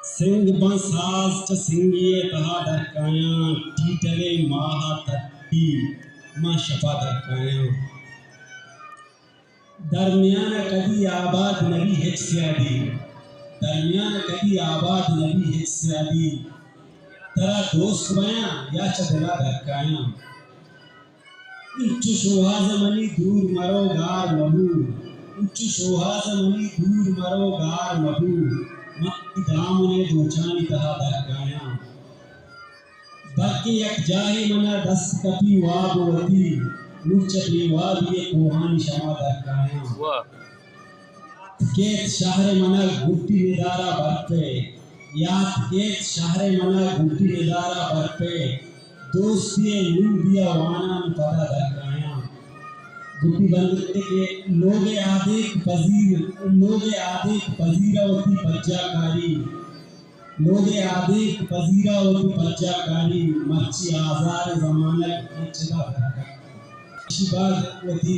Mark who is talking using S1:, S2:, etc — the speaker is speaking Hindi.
S1: सिंह बंसाज च सिंगिए तहा दरकाया टीटले माह तत्ती मां शफा दरकाया दरमियान कदी आबाद नबी हिच सियादी दरमियान कदी आबाद नबी हिच सियादी तरा दोस्त बया या चदला दरकाया उच्च शोहाज मनी दूर मरो गार महू उच्च शोहाज मनी दूर मरो गार महू मक्की दाम ने दोचानी तहा दरकाया बाकी एक जाहे मना दस्त कपी वाबवती मुचली वाबी कोहानी शमा दरकाया केत शहर मना गुट्टी निदारा बरपे याद केत शहर मना गुट्टी निदारा बरपे दोस्ती लुंबिया वाना पता दरकाया गुट्टी बंदे के लोगे आदिक पजीरावती बच्चाकारी लोगे आदिक पजीरावती बच्चाकारी मच्छी आजार जमानत इच्छा दरकाया शिबाद वती